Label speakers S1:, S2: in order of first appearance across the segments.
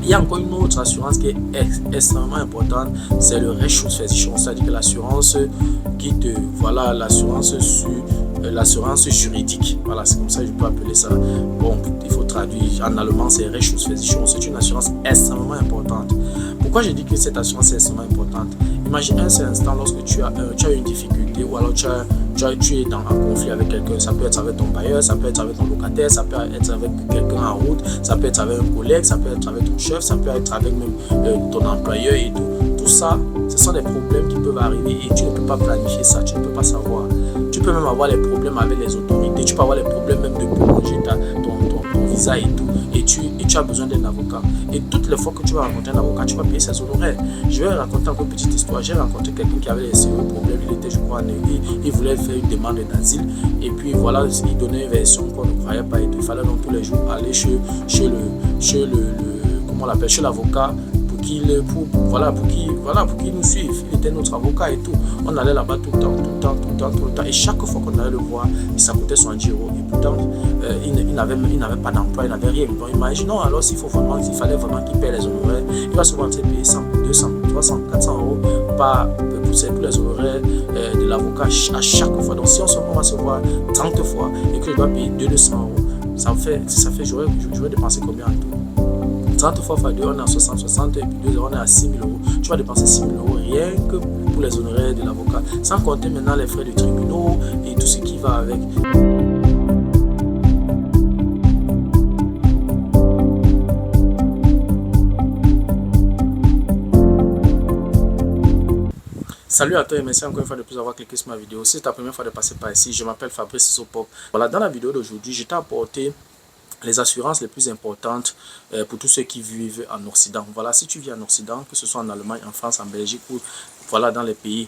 S1: Il y a encore une autre assurance qui est extrêmement importante, c'est le Rechtsschutzversicherung, c'est-à-dire que l'assurance qui te, voilà, l'assurance juridique, voilà, c'est comme ça que je peux appeler ça. Bon, il faut traduire en allemand, c'est Rechtsschutzversicherung, c'est une assurance extrêmement importante. Pourquoi je dis que cette assurance est extrêmement importante? Imagine un seul instant lorsque tu as une difficulté ou alors tu es dans un conflit avec quelqu'un. Ça peut être avec ton bailleur, ça peut être avec ton locataire, ça peut être avec quelqu'un en route, ça peut être avec un collègue, ça peut être avec ton chef, ça peut être avec même ton employeur et tout. Tout ça, ce sont des problèmes qui peuvent arriver et tu ne peux pas planifier ça, tu ne peux pas savoir. Tu peux même avoir les problèmes avec les autorités, tu peux avoir les problèmes même de prolonger ton visa et tout. Et tu as besoin d'un avocat. Et toutes les fois que tu vas rencontrer un avocat, tu vas payer ses honoraires. Je vais raconter encore une petite histoire. J'ai rencontré quelqu'un qui avait laissé un problème. Il était, je crois, il voulait faire une demande d'asile. Et puis voilà, il donnait une version qu'on ne croyait pas. Et tout. Il fallait donc tous les jours aller chez l'avocat pour qu'il nous suive. Il était notre avocat et tout. On allait là-bas tout le temps. Et chaque fois qu'on allait le voir, ça coûtait 110 €. Et pourtant, il n'avait pas d'emploi, il n'avait rien. Donc imaginons alors s'il fallait vraiment qu'il paie les honoraires, il va souvent se payer 100, 200, 300, 400 € pour les honoraires de l'avocat à chaque fois. Donc si on va se voir 30 fois et que je dois payer 200 €, ça fait j'aurais dépensé combien en tout? 30 fois x 2, on est à 60 et puis 2 €, on est à 6 000 €. Tu vas dépenser 6 000 € rien que pour les honoraires de l'avocat, sans compter maintenant les frais de tribunaux et tout ce qui va avec. Salut à toi et merci encore une fois de plus avoir cliqué sur ma vidéo. Si c'est ta première fois de passer par ici, je m'appelle Fabrice Sopop. Voilà, dans la vidéo d'aujourd'hui, je t'ai apporté les assurances les plus importantes pour tous ceux qui vivent en Occident. Voilà, si tu vis en Occident, que ce soit en Allemagne, en France, en Belgique ou voilà dans les pays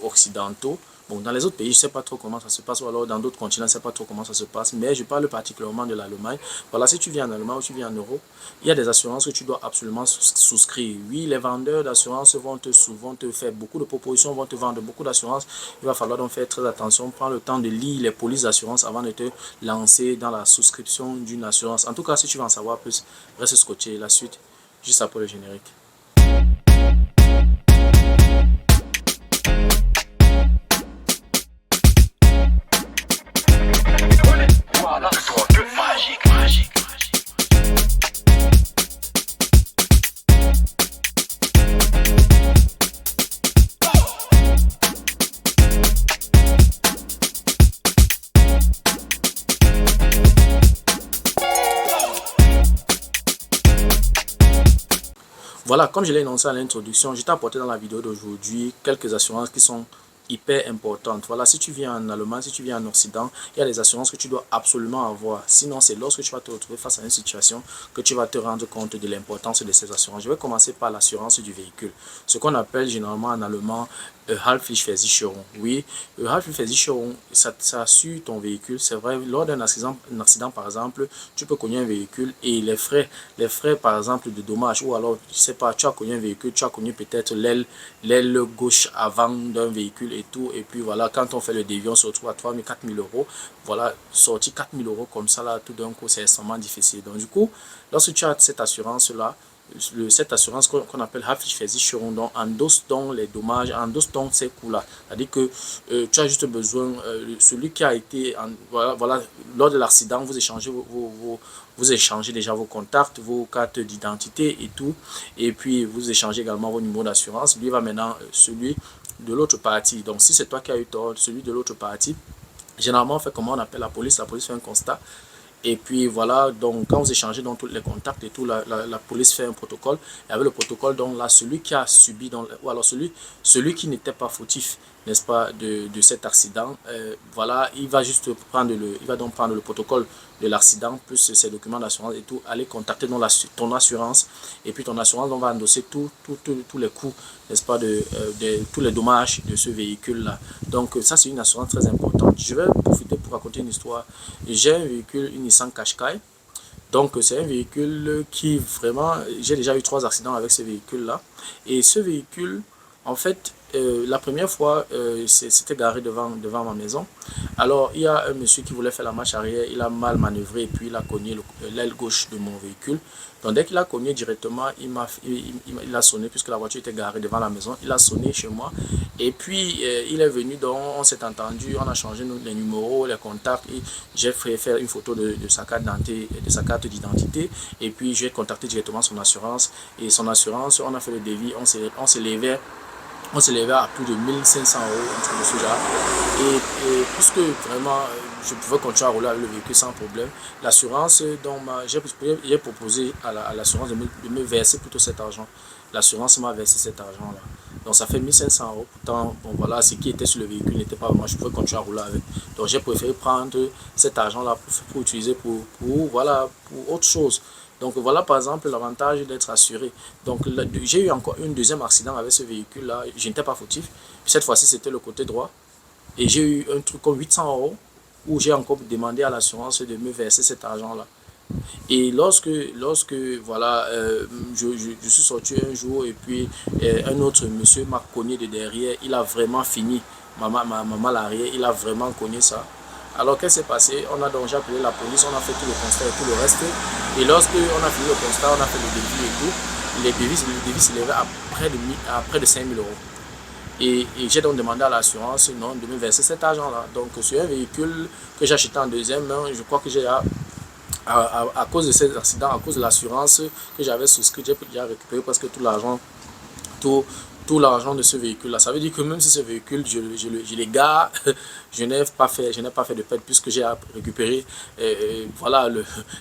S1: occidentaux. Bon, dans les autres pays, je ne sais pas trop comment ça se passe, ou alors dans d'autres continents, je ne sais pas trop comment ça se passe, mais je parle particulièrement de l'Allemagne. Voilà, si tu vis en Allemagne ou tu vis en Europe, il y a des assurances que tu dois absolument souscrire. Oui, les vendeurs d'assurance vont te faire beaucoup de propositions, vont te vendre beaucoup d'assurances. Il va falloir donc faire très attention, prendre le temps de lire les polices d'assurance avant de te lancer dans la souscription d'une assurance. En tout cas, si tu veux en savoir plus, reste scotché. La suite, juste après le générique. Voilà, comme je l'ai annoncé à l'introduction, je t'ai apporté dans la vidéo d'aujourd'hui quelques assurances qui sont hyper importantes. Voilà, si tu viens en Allemagne, si tu viens en Occident, il y a des assurances que tu dois absolument avoir. Sinon, c'est lorsque tu vas te retrouver face à une situation que tu vas te rendre compte de l'importance de ces assurances. Je vais commencer par l'assurance du véhicule, ce qu'on appelle généralement en allemand Haftpflichtversicherung. Oui, Haftpflichtversicherung, ça assure ton véhicule. C'est vrai, lors d'un accident par exemple, tu peux cogner un véhicule et les frais par exemple de dommages, ou alors, je sais pas, tu as cogné un véhicule, tu as cogné peut-être l'aile gauche avant d'un véhicule et tout, et puis voilà, quand on fait le déviant, on se retrouve à 3 000, 4 000 €. Voilà, sortir 4 000 € comme ça là, tout d'un coup, c'est extrêmement difficile. Donc du coup, lorsque tu as cette assurance là, cette assurance qu'on appelle Haftpflichtversicherung endosse donc les dommages, endosse donc ces coûts-là. C'est-à-dire que tu as juste besoin, celui qui a été, voilà, lors de l'accident, vous échangez vous échangez déjà vos contacts, vos cartes d'identité et tout, et puis vous échangez également vos numéros d'assurance. Lui va maintenant celui de l'autre partie. Donc si c'est toi qui as eu tort, celui de l'autre partie, généralement on fait comment on appelle la police fait un constat. Et puis voilà, donc quand vous échangez dans tous les contacts et tout, la police fait un protocole. Et avec le protocole, donc là, celui qui a subi, ou alors celui qui n'était pas fautif, n'est-ce pas, de cet accident, voilà, il va prendre le protocole de l'accident, plus ses documents d'assurance et tout, aller contacter ton assurance, et puis ton assurance va endosser tous les coûts, n'est-ce pas, de tous les dommages de ce véhicule-là. Donc ça, c'est une assurance très importante. Je vais profiter pour raconter une histoire. J'ai un véhicule, une Nissan Qashqai. Donc c'est un véhicule qui vraiment, j'ai déjà eu 3 accidents avec ce véhicule-là. Et ce véhicule, en fait, la première fois, c'était garé devant ma maison. Alors, il y a un monsieur qui voulait faire la marche arrière, il a mal manœuvré et puis il a cogné l'aile gauche de mon véhicule. Donc, dès qu'il a cogné directement, il a sonné, puisque la voiture était garée devant la maison, il a sonné chez moi. Et puis, il est venu, donc on s'est entendu, on a changé les numéros, les contacts. J'ai fait faire une photo de sa carte d'identité. Et puis, j'ai contacté directement son assurance. Et son assurance, on a fait le devis, on s'élevait à plus de 1500 euros, un truc de ce genre. Et puisque vraiment je pouvais continuer à rouler avec le véhicule sans problème, l'assurance, j'ai proposé à l'assurance de me verser plutôt cet argent. L'assurance m'a versé cet argent-là. Donc ça fait 1500 euros. Pourtant, bon voilà, ce qui était sur le véhicule n'était pas vraiment, je pouvais continuer à rouler avec. Donc j'ai préféré prendre cet argent-là pour utiliser voilà, pour autre chose. Donc voilà par exemple l'avantage d'être assuré. Donc j'ai eu encore un deuxième accident avec ce véhicule-là. Je n'étais pas fautif. Cette fois-ci c'était le côté droit. Et j'ai eu un truc comme 800 euros où j'ai encore demandé à l'assurance de me verser cet argent-là. Et lorsque voilà, je suis sorti un jour et puis un autre monsieur m'a cogné de derrière, il a vraiment fini ma maman l'arrière, il a vraiment cogné ça. Alors qu'est-ce qui s'est passé? On a donc appelé la police, on a fait tout le constat et tout le reste. Et lorsque on a fini le constat, on a fait le devis et tout, le devis s'élevait à près de 5 000 euros. Et j'ai donc demandé à l'assurance non, de me verser cet argent-là. Donc sur un véhicule que j'ai acheté en deuxième main, je crois que j'ai à cause de ces accidents, à cause de l'assurance que j'avais souscrit, j'ai récupéré presque tout l'argent, tout, tout l'argent de ce véhicule-là. Ça veut dire que même si ce véhicule, je l'égare, je n'ai pas fait de perte puisque j'ai récupéré voilà,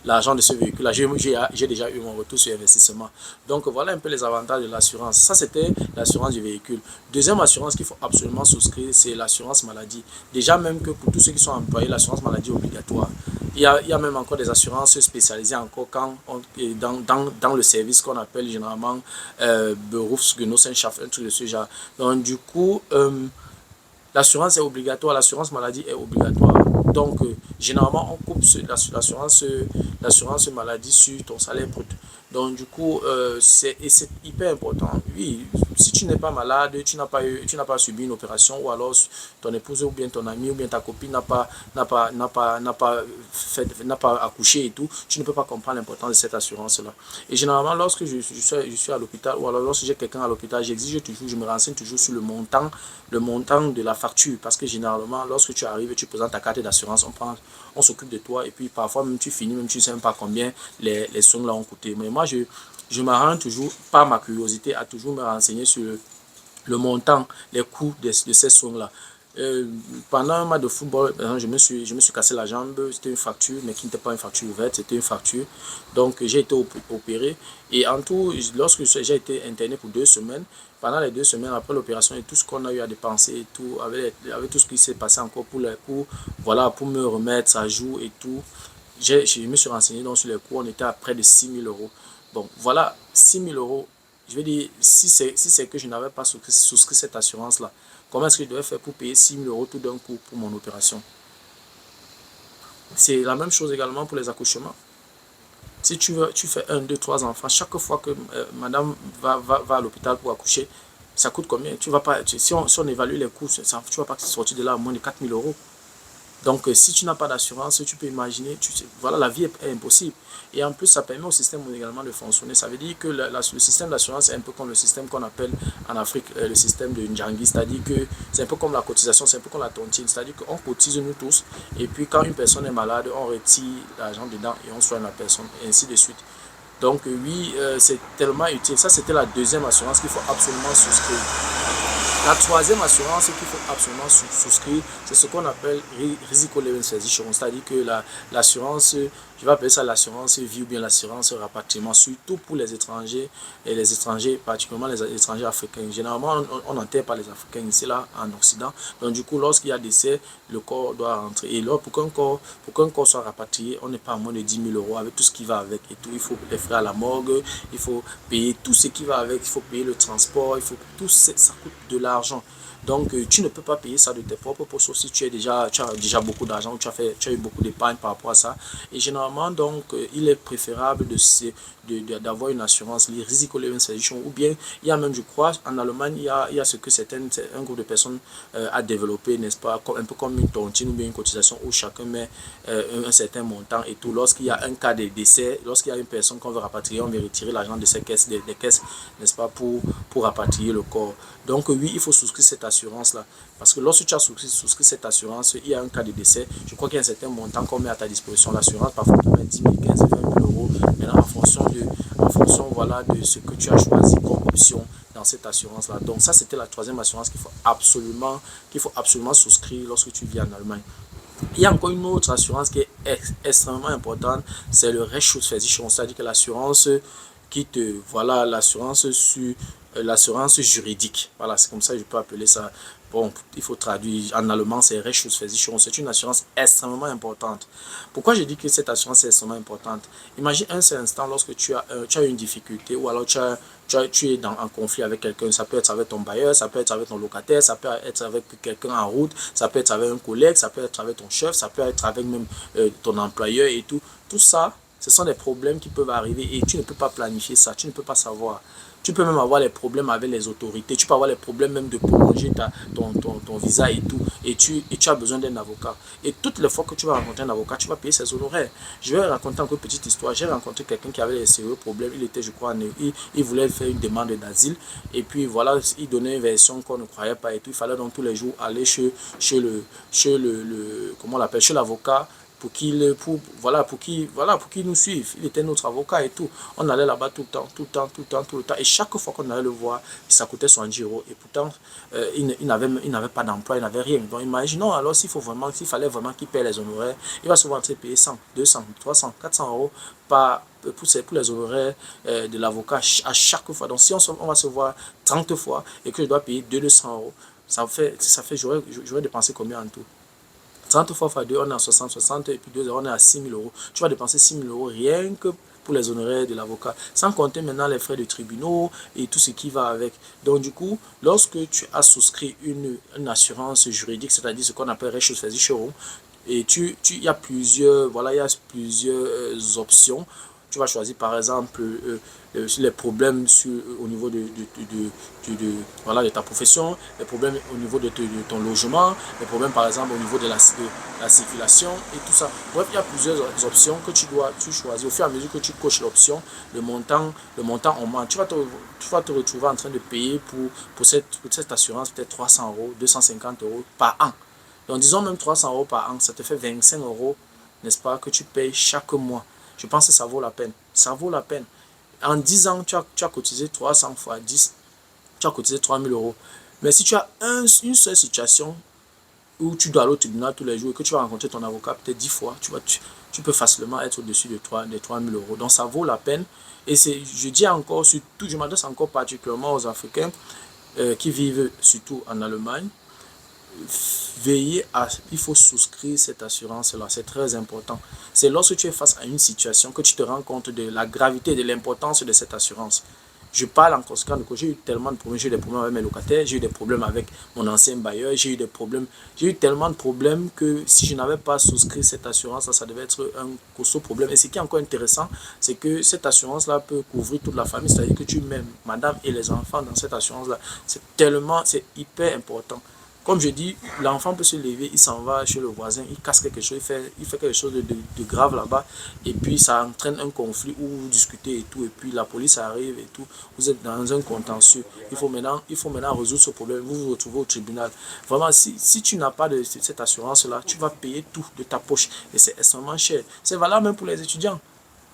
S1: l'argent de ce véhicule-là. J'ai déjà eu mon retour sur investissement. Donc voilà un peu les avantages de l'assurance. Ça, c'était l'assurance du véhicule. Deuxième assurance qu'il faut absolument souscrire, c'est l'assurance maladie. Déjà même que pour tous ceux qui sont employés, l'assurance maladie est obligatoire. Il y a même encore des assurances spécialisées encore dans le service qu'on appelle généralement Berufsgenossenschaft, un truc de ce genre. Donc du coup, l'assurance est obligatoire, l'assurance maladie est obligatoire. Donc généralement, on coupe l'assurance maladie sur ton salaire brut. Donc du coup, c'est hyper important. Oui, si tu n'es pas malade, tu n'as pas subi une opération, ou alors ton épouse ou bien ton ami ou bien ta copine n'a pas accouché et tout, tu ne peux pas comprendre l'importance de cette assurance-là. Et généralement, lorsque je suis à l'hôpital, ou alors lorsque j'ai quelqu'un à l'hôpital, je me renseigne toujours sur le montant de la facture, parce que généralement, lorsque tu arrives et tu présentes ta carte d'assurance, on s'occupe de toi, et puis parfois même tu finis, même tu ne sais même pas combien les soins là ont coûté. Mais moi, je m'arrange toujours, par ma curiosité, à toujours me renseigner sur le montant, les coûts de ces soins-là. Pendant un match de football, je me suis cassé la jambe, c'était une fracture, mais qui n'était pas une fracture ouverte, c'était une fracture. Donc j'ai été opéré. Et en tout, lorsque j'ai été interné pour 2 semaines, pendant les 2 semaines après l'opération et tout ce qu'on a eu à dépenser et tout, avec tout ce qui s'est passé encore voilà, pour me remettre à jour et tout, je me suis renseigné donc sur les coûts, on était à près de 6 000 euros. Bon, voilà, 6 000 euros. Je veux dire, si c'est que je n'avais pas souscrit cette assurance-là, comment est-ce que je devais faire pour payer 6 000 euros tout d'un coup pour mon opération? C'est la même chose également pour les accouchements. Si tu fais 1, 2, 3 enfants, chaque fois que madame va à l'hôpital pour accoucher, ça coûte combien? Tu vas pas, si on évalue les coûts, tu ne vas pas sortir de là à moins de 4 000 euros. Donc, si tu n'as pas d'assurance, tu peux imaginer, voilà, la vie est impossible. Et en plus, ça permet au système également de fonctionner. Ça veut dire que le système d'assurance est un peu comme le système qu'on appelle en Afrique le système de Ndjangi, c'est-à-dire que c'est un peu comme la cotisation, c'est un peu comme la tontine, c'est-à-dire qu'on cotise nous tous, et puis quand une personne est malade, on retire l'argent dedans et on soigne la personne, et ainsi de suite. Donc, oui, c'est tellement utile. Ça, c'était la deuxième assurance qu'il faut absolument souscrire. La troisième assurance qu'il faut absolument souscrire, c'est ce qu'on appelle Risikolebenversicherung, c'est-à-dire que l'assurance, je vais appeler ça l'assurance vie ou bien l'assurance rapatriement, surtout pour les étrangers, et les étrangers, particulièrement les étrangers africains. Généralement, on n'enterre pas les Africains ici, là, en Occident. Donc, du coup, lorsqu'il y a décès, le corps doit rentrer. Et là, pour qu'un corps soit rapatrié, on n'est pas à moins de 10 000 euros avec tout ce qui va avec et tout. Il faut les frais à la morgue, il faut payer tout ce qui va avec, il faut payer le transport, ça coûte de l'argent. Donc, tu ne peux pas payer ça de tes propres poches, sauf si tu as déjà beaucoup d'argent ou tu as eu beaucoup d'épargne par rapport à ça. Et généralement, donc, il est préférable d'avoir une assurance, les Risikolebensversicherung, ou bien, il y a même, je crois, en Allemagne, il y a ce que un groupe de personnes a développé, n'est-ce pas, un peu comme une tontine ou bien une cotisation où chacun met un certain montant et tout. Lorsqu'il y a un cas de décès, lorsqu'il y a une personne qu'on veut rapatrier, on veut retirer l'argent de ces caisses, des caisses, n'est-ce pas, pour rapatrier le corps. Donc oui, il faut souscrire cette assurance-là. Parce que lorsque tu as souscrit cette assurance, il y a un cas de décès, je crois qu'il y a un certain montant qu'on met à ta disposition. L'assurance, parfois, tu mets 10 000, 15 000, 20 000 euros. Maintenant, en fonction voilà, de ce que tu as choisi comme option dans cette assurance-là. Donc ça, c'était la troisième assurance qu'il faut absolument souscrire lorsque tu vis en Allemagne. Il y a encore une autre assurance qui est extrêmement importante, c'est le Rechtsschutzversicherung, c'est-à-dire que l'assurance voilà, l'assurance juridique. Voilà, c'est comme ça que je peux appeler ça. Bon, il faut traduire en allemand, c'est Rechtsschutzversicherung. C'est une assurance extrêmement importante. Pourquoi je dis que cette assurance est extrêmement importante? Imagine un seul instant lorsque tu as une difficulté ou alors tu es en conflit avec quelqu'un. Ça peut être avec ton bailleur, ça peut être avec ton locataire, ça peut être avec quelqu'un en route, ça peut être avec un collègue, ça peut être avec ton chef, ça peut être avec même ton employeur et tout. Tout ça, ce sont des problèmes qui peuvent arriver et tu ne peux pas planifier ça, tu ne peux pas savoir. Tu peux même avoir les problèmes avec les autorités, tu peux avoir les problèmes même de prolonger ton visa et tout. Et tu as besoin d'un avocat. Et toutes les fois que tu vas rencontrer un avocat, tu vas payer ses honoraires. Je vais raconter encore une petite histoire. J'ai rencontré quelqu'un qui avait des sérieux problèmes. Il était, je crois, il voulait faire une demande d'asile. Et puis voilà, il donnait une version qu'on ne croyait pas et tout. Il fallait donc tous les jours aller chez comment on l'appelle, chez l'avocat pour qu'il nous suive. Il était notre avocat et tout. On allait là-bas tout le temps. Et chaque fois qu'on allait le voir, ça coûtait 70 euros. Et pourtant, il n'avait pas d'emploi, il n'avait rien. Donc imaginons alors s'il fallait vraiment qu'il paye les honoraires, il va souvent payer 100, 200, 300, 400 euros pour les honoraires de l'avocat à chaque fois. Donc si on va se voir 30 fois et que je dois payer 200 euros, j'aurais dépensé combien en tout? 30 fois x 2, on est à 60 et puis 2 on est à 6 000 euros. Tu vas dépenser 6 000 euros rien que pour les honoraires de l'avocat, sans compter maintenant les frais de tribunaux et tout ce qui va avec. Donc du coup, lorsque tu as souscrit une assurance juridique, c'est-à-dire ce qu'on appelle Rechtsschutzversicherung, et il y a plusieurs options. Tu vas choisir par exemple les problèmes au niveau voilà, de ta profession, les problèmes au niveau de ton logement, les problèmes par exemple au niveau de la circulation et tout ça. Bref, il y a plusieurs options que tu choisis. Au fur et à mesure que tu coches l'option, le montant augmente. Tu vas te retrouver en train de payer pour cette assurance peut-être 300 euros, 250 euros par an. Donc disons même 300 euros par an, ça te fait 25 euros, n'est-ce pas, que tu payes chaque mois. Je pense que ça vaut la peine. Ça vaut la peine. En 10 ans, tu as cotisé 300 fois 10, tu as cotisé 3 000 euros. Mais si tu as une seule situation où tu dois aller au tribunal tous les jours et que tu vas rencontrer ton avocat peut-être 10 fois, tu peux facilement être au-dessus des 3 000 euros. Donc ça vaut la peine. Et je dis encore, surtout, je m'adresse encore particulièrement aux Africains qui vivent surtout en Allemagne. Il faut souscrire cette assurance-là, c'est très important. C'est lorsque tu es face à une situation que tu te rends compte de la gravité et de l'importance de cette assurance. Je parle en conséquence que j'ai eu tellement de problèmes, j'ai eu des problèmes avec mes locataires, j'ai eu des problèmes avec mon ancien bailleur, j'ai eu tellement de problèmes que si je n'avais pas souscrit cette assurance, ça devait être un costaud problème. Et ce qui est encore intéressant, c'est que cette assurance-là peut couvrir toute la famille, c'est-à-dire que tu mets madame et les enfants dans cette assurance-là. C'est hyper important. Comme je dis, l'enfant peut se lever, il s'en va chez le voisin, il casse quelque chose, il fait quelque chose de grave là-bas, et puis ça entraîne un conflit où vous discutez et tout, et puis la police arrive et tout, vous êtes dans un contentieux. Il faut maintenant résoudre ce problème, vous vous retrouvez au tribunal. Vraiment, si tu n'as pas de cette assurance-là, tu vas payer tout de ta poche, et c'est extrêmement cher. C'est valable même pour les étudiants.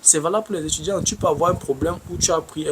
S1: C'est valable pour les étudiants. Tu peux avoir un problème où tu as pris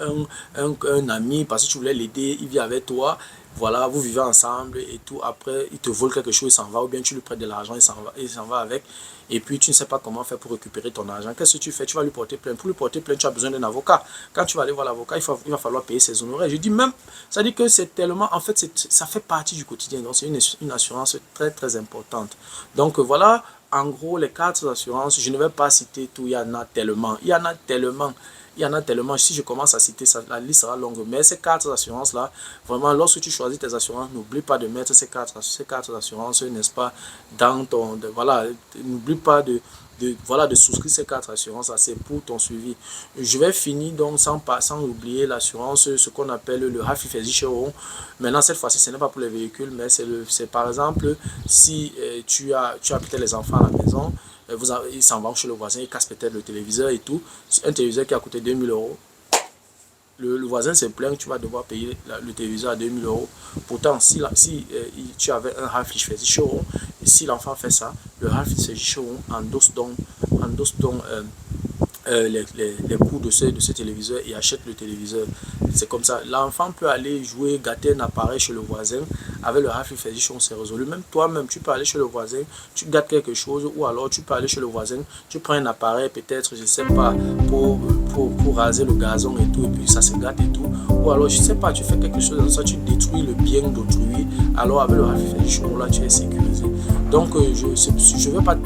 S1: un ami parce que tu voulais l'aider, il vit avec toi, voilà, vous vivez ensemble et tout, après il te vole quelque chose, il s'en va, ou bien tu lui prêtes de l'argent, il s'en va avec, et puis tu ne sais pas comment faire pour récupérer ton argent. Qu'est-ce que tu fais? Tu vas lui porter plainte. Pour lui porter plainte, tu as besoin d'un avocat. Quand tu vas aller voir l'avocat, il va falloir payer ses honoraires. Je dis même, ça dit que c'est tellement, en fait, ça fait partie du quotidien, donc c'est une assurance très très importante. Donc voilà, en gros, les cartes d'assurance, je ne vais pas citer tout, il y en a tellement. Il y en a tellement. Il y en a tellement. Si je commence à citer ça, la liste sera longue. Mais ces cartes d'assurance-là, vraiment, lorsque tu choisis tes assurances, n'oublie pas de mettre ces cartes d'assurance, n'est-ce pas, dans ton... voilà, n'oublie pas de souscrire ces cartes d'assurance, c'est pour ton suivi. Je vais finir donc sans oublier l'assurance, ce qu'on appelle le Haftpflichtversicherung. Maintenant, cette fois-ci, ce n'est pas pour les véhicules, mais c'est par exemple, si tu as peut-être les enfants à la maison, ils s'en vont chez le voisin, ils cassent peut-être le téléviseur et tout. Un téléviseur qui a coûté 2000 euros. Le voisin se plaint que tu vas devoir payer le téléviseur à 2000 euros. Pourtant, si tu avais un Haftpflichtversicherung, et si l'enfant fait ça, le Haftpflichtversicherung endosse donc les coûts de ce téléviseur et achète le téléviseur. C'est comme ça. L'enfant peut aller jouer, gâter un appareil chez le voisin. Avec le Haftpflichtversicherung, c'est résolu. Même toi-même, tu peux aller chez le voisin, tu gâtes quelque chose, ou alors tu peux aller chez le voisin, tu prends un appareil, peut-être, je ne sais pas, pour raser le gazon et tout, et puis ça se gâte et tout. Ou alors, je ne sais pas, tu fais quelque chose comme ça, tu détruis le bien d'autrui. Alors, avec le Haftpflichtversicherung, là, tu es sécurisé. Donc, je veux pas.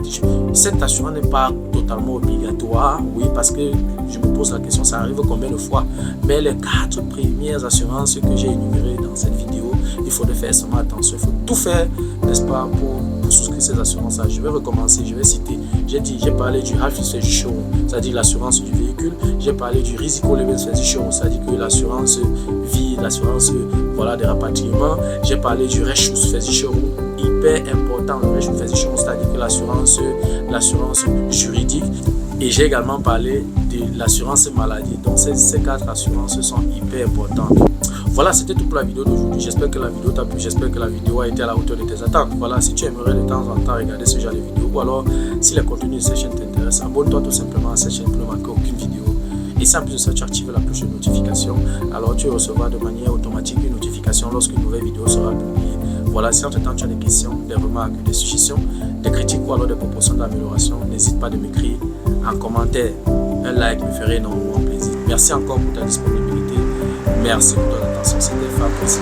S1: Cette assurance n'est pas totalement obligatoire, oui, parce que je me pose la question, ça arrive combien de fois? Mais les 4 premières assurances que j'ai énumérées dans cette vidéo, il faudrait faire seulement attention. Il faut tout faire, n'est-ce pas, pour souscrire ces assurances-là. Je vais recommencer, je vais citer. J'ai parlé du Haftpflichtversicherung, c'est-à-dire l'assurance du véhicule. J'ai parlé du Risikolebensversicherung, c'est-à-dire que l'assurance vie, l'assurance voilà, des rapatriements. J'ai parlé du Rechtsschutzversicherung, hyper important, le Rechtsschutzversicherung, c'est-à-dire que l'assurance juridique. Et j'ai également parlé de l'assurance maladie. Donc ces 4 assurances sont hyper importantes. Voilà, c'était tout pour la vidéo d'aujourd'hui. J'espère que la vidéo t'a plu, j'espère que la vidéo a été à la hauteur de tes attentes. Voilà, si tu aimerais de temps en temps regarder ce genre de vidéos, ou alors si les contenus de cette chaîne t'intéressent, abonne-toi tout simplement à cette chaîne pour ne manquer aucune vidéo. Et si en plus de ça, tu actives la cloche de notification, alors tu recevras de manière automatique une notification lorsqu'une nouvelle vidéo sera publiée. Voilà, si entre-temps tu as des questions, des remarques, des suggestions, des critiques ou alors des propositions d'amélioration, n'hésite pas de m'écrire en commentaire. Un like me ferait énormément plaisir. Merci encore pour ta disponibilité. Merci pour ton attention. C'était Fabrice.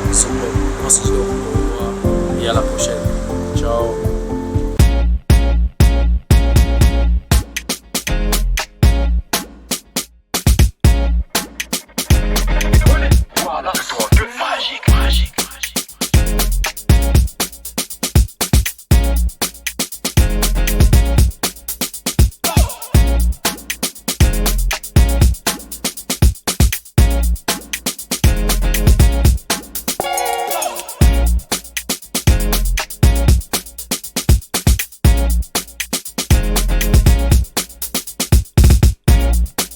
S1: On se dit au revoir et à la prochaine. Ciao.